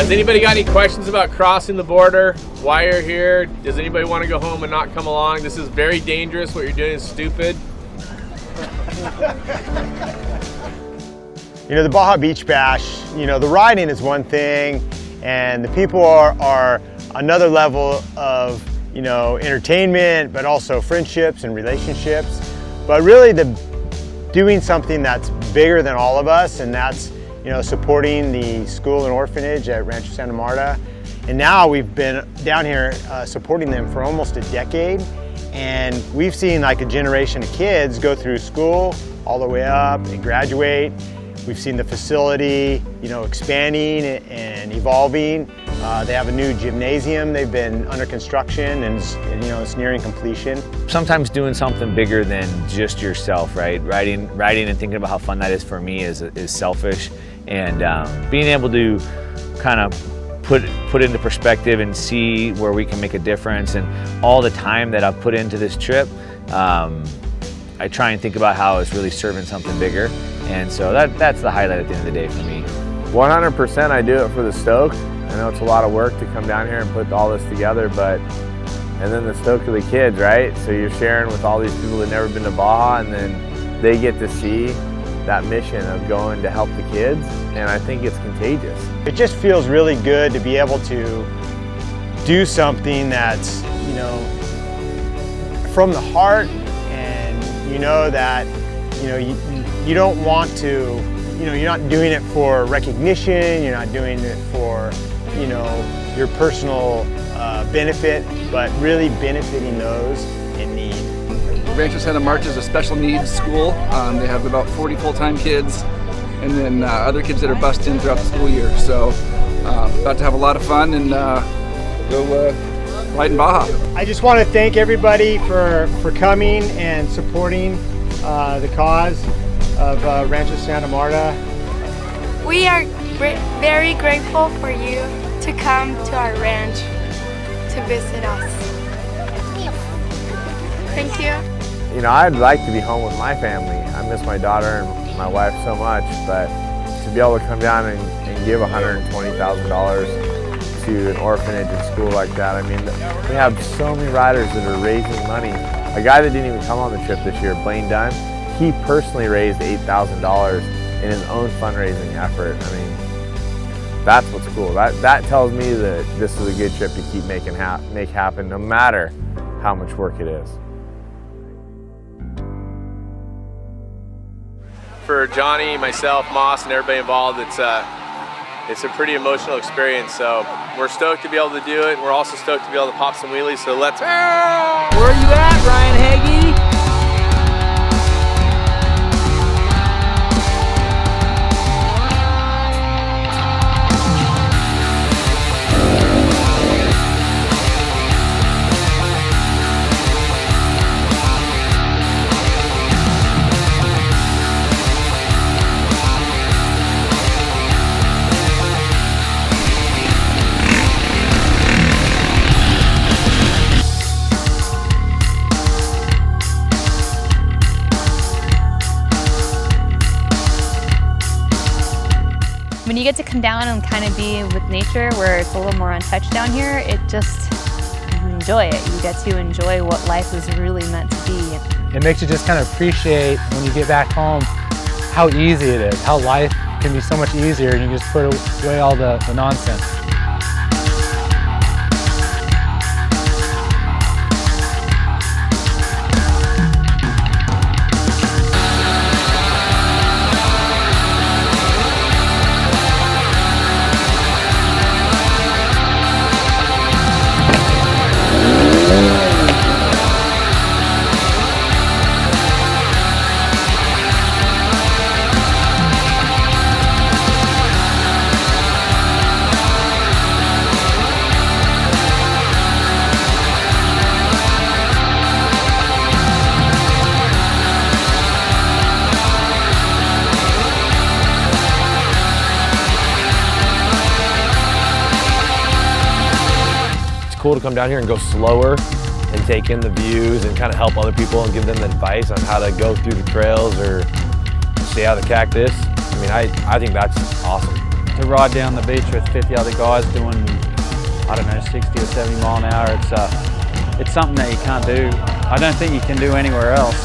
Has anybody got any questions about crossing the border? Why you're here? Does anybody want to go home and not come along? This is very dangerous. What you're doing is stupid. You know, the Baja Beach Bash, you know, the riding is one thing, and the people are another level of, you know, entertainment, but also friendships and relationships. But really doing something that's bigger than all of us, and that's, you know, supporting the school and orphanage at Rancho Santa Marta. And now we've been down here supporting them for almost a decade. And we've seen like a generation of kids go through school all the way up and graduate. We've seen the facility, you know, expanding and evolving. They have a new gymnasium. They've been under construction and you know, it's nearing completion. Sometimes doing something bigger than just yourself, right? Riding and thinking about how fun that is for me is selfish. And being able to kind of put into perspective and see where we can make a difference, and all the time that I've put into this trip, I try and think about how it's really serving something bigger. And so that's the highlight at the end of the day for me. 100% I do it for the stoke. I know it's a lot of work to come down here and put all this together, and then the stoke of the kids, right? So you're sharing with all these people that have never been to Baja, and then they get to see that mission of going to help the kids, and I think it's contagious. It just feels really good to be able to do something that's, you know, from the heart, and you know that, you know, you don't want to, you know, you're not doing it for recognition, you're not doing it for, you know, your personal benefit, but really benefiting those in need. Rancho Santa Marta is a special needs school. They have about 40 full-time kids, and then other kids that are bused in throughout the school year. So about to have a lot of fun and go ride in Baja. I just want to thank everybody for coming and supporting the cause of Rancho Santa Marta. We are very grateful for you to come to our ranch to visit us. Thank you. You know, I'd like to be home with my family. I miss my daughter and my wife so much, but to be able to come down and give $120,000 to an orphanage and school like that, I mean, we have so many riders that are raising money. A guy that didn't even come on the trip this year, Blaine Dunn, he personally raised $8,000 in his own fundraising effort. I mean, that's what's cool. That tells me that this is a good trip to keep make happen, no matter how much work it is. For Johnny, myself, Moss, and everybody involved, it's a pretty emotional experience. So we're stoked to be able to do it. We're also stoked to be able to pop some wheelies. So let's. Where are you at, Ryan Hagee? When you get to come down and kind of be with nature where it's a little more untouched down here, you enjoy it. You get to enjoy what life is really meant to be. It makes you just kind of appreciate when you get back home how easy it is, how life can be so much easier and you just put away all the nonsense. Cool to come down here and go slower and take in the views and kind of help other people and give them advice on how to go through the trails or stay out of the cactus. I mean, I think that's awesome. to ride down the beach with 50 other guys doing, I don't know, 60 or 70 mile an hour. It's something that you can't do. I don't think you can do anywhere else.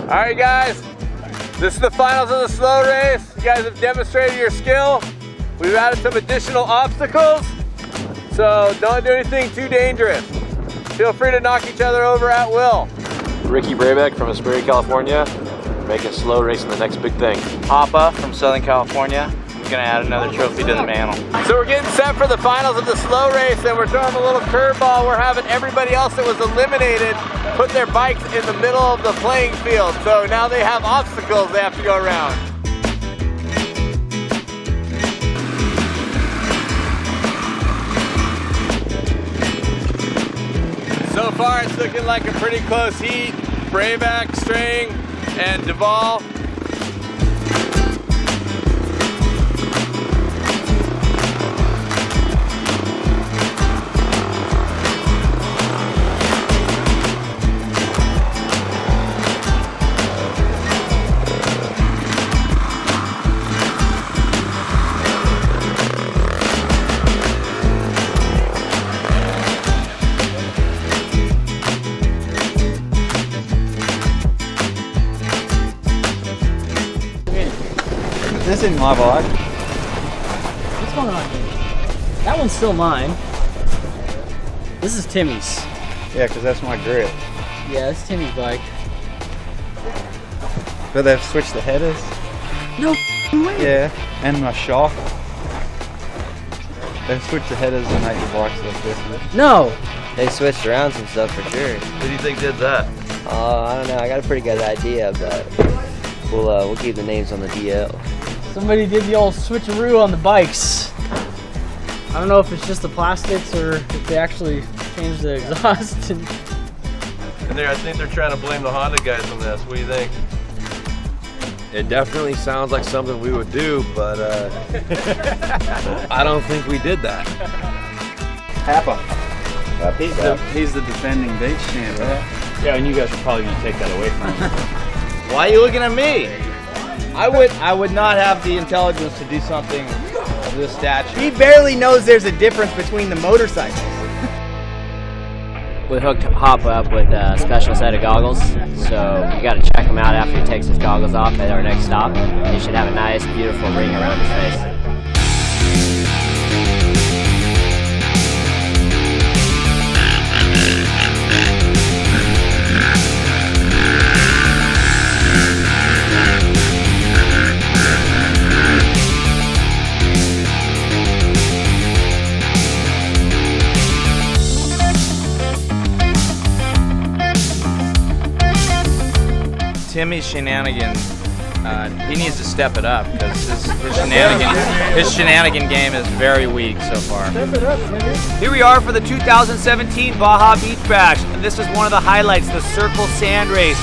All right, guys, this is the finals of the slow race. You guys have demonstrated your skill. We've added some additional obstacles, so don't do anything too dangerous. Feel free to knock each other over at will. Ricky Brabeck from Asbury, California. We're making slow racing the next big thing. Papa from Southern California. He's gonna add another trophy to the mantle. So we're getting set for the finals of the slow race, and we're throwing a little curveball. We're having everybody else that was eliminated put their bikes in the middle of the playing field. So now they have obstacles they have to go around. So far it's looking like a pretty close heat. Brabeck, String, and Duvall. This isn't my bike. What's going on here? That one's still mine. This is Timmy's. Yeah, because that's my grip. Yeah, it's Timmy's bike. But they've switched the headers. No way. Yeah, and my shock. They've switched the headers and make the bikes look different. No. They switched around some stuff for sure. Who do you think did that? I don't know. I got a pretty good idea, but we'll keep the names on the DL. Somebody did the old switcheroo on the bikes. I don't know if it's just the plastics or if they actually changed the exhaust. And I think they're trying to blame the Honda guys on this. What do you think? It definitely sounds like something we would do, but I don't think we did that. Papa. He's the defending beach champ, right? Yeah, and you guys are probably going to take that away from him. Why are you looking at me? I would not have the intelligence to do something of this stature. He barely knows there's a difference between the motorcycles. We hooked Hop up with a special set of goggles, so you got to check him out after he takes his goggles off at our next stop. He should have a nice, beautiful ring around his face. Timmy's shenanigans he needs to step it up because his shenanigan game is very weak so far. Here we are for the 2017 Baja Beach Bash, and this is one of the highlights, the Circle Sand Race.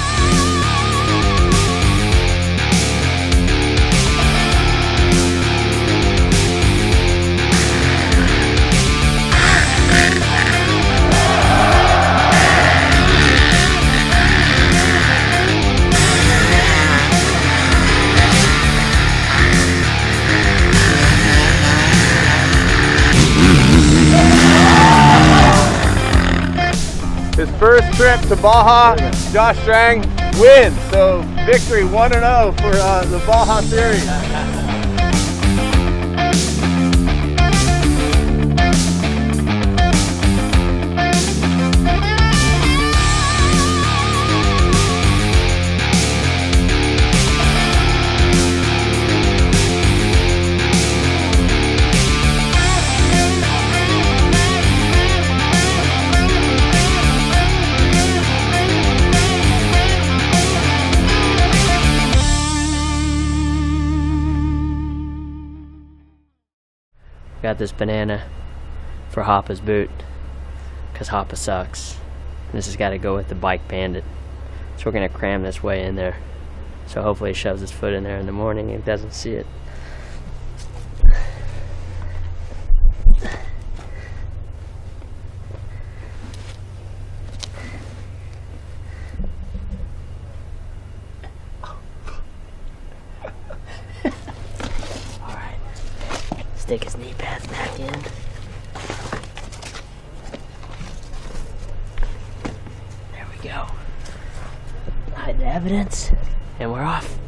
His first trip to Baja, Josh Strang wins. So victory 1-0 for the Baja Series. Got this banana for Hoppa's boot because Hoppa sucks. This has got to go with the Bike Bandit. So we're going to cram this way in there. So hopefully he shoves his foot in there in the morning and doesn't see it. Stick his knee pads back in. There we go. Hide the evidence, and we're off.